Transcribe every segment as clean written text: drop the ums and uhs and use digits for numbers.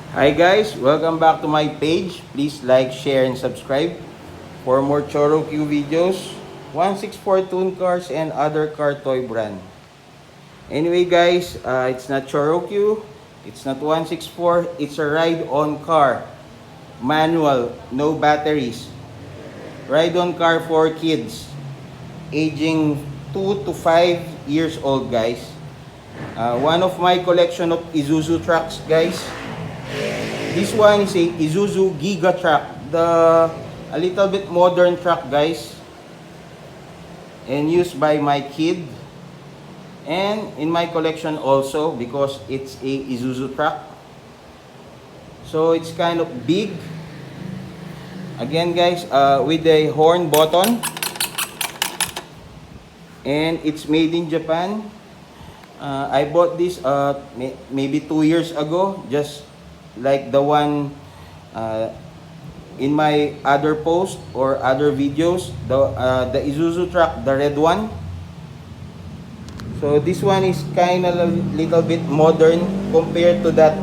Hi guys, welcome back to my page. Please like, share, and subscribe for more Chorokyu videos, 164 tune cars, and other car toy brand. Anyway guys, it's not Chorokyu, it's not 164, it's a ride-on car. Manual, no batteries. Ride-on car for kids, aging 2 to 5 years old guys. One of my collection of Isuzu trucks guys. This one is a Isuzu Giga truck, a little bit modern truck guys, and used by my kid and in my collection also because it's a Isuzu truck. So it's kind of big. Again guys, with a horn button, and it's made in Japan. I bought this maybe 2 years ago, just like the one in my other post or other videos, the Isuzu truck, the red one. So this one is kind of a little bit modern compared to that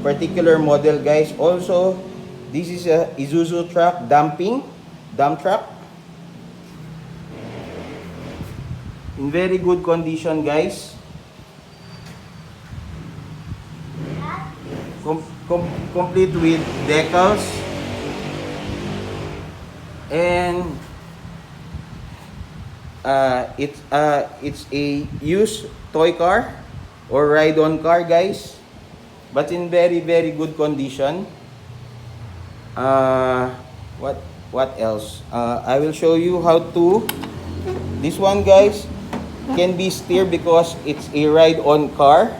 particular model guys. Also, this is a Isuzu truck dump truck, in very good condition guys. Complete with decals, and it's a used toy car or ride-on car guys, but in very good condition. What else? I will show you how to. This one guys can be steered because it's a ride-on car.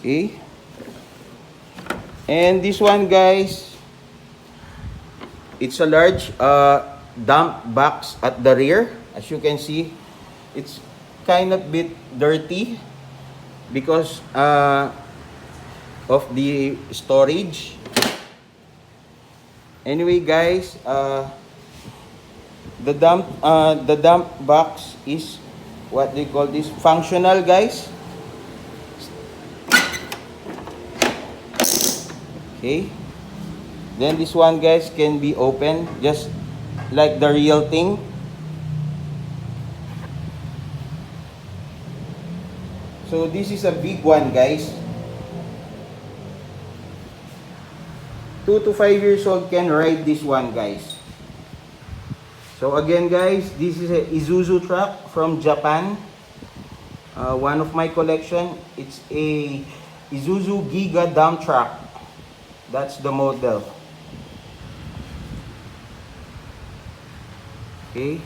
Okay. And this one guys, it's a large dump box at the rear. As you can see, it's kind of bit dirty because of the storage. Anyway guys, the dump box is, what they call this, functional guys. Okay, then this one guys can be open just like the real thing. So this is a big one guys. 2 to 5 years old can ride this one guys. So again guys, this is a Isuzu truck from Japan. One of my collection, it's a Isuzu Giga dump truck. That's the model. Okay.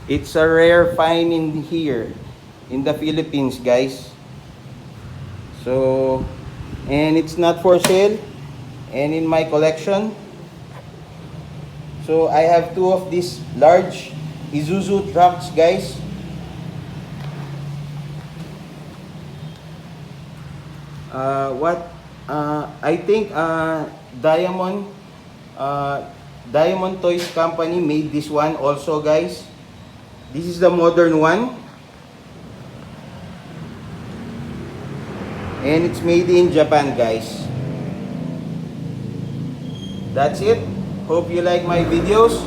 It's a rare find in here in the Philippines guys. So, and it's not for sale, and in my collection. So I have two of these large Isuzu trucks guys. I think Diamond Toys Company made this one also guys. This is the modern one, and it's made in Japan guys. That's it. Hope you like my videos.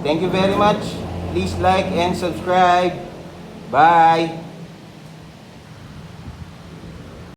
Thank you very much. Please like and subscribe. Bye.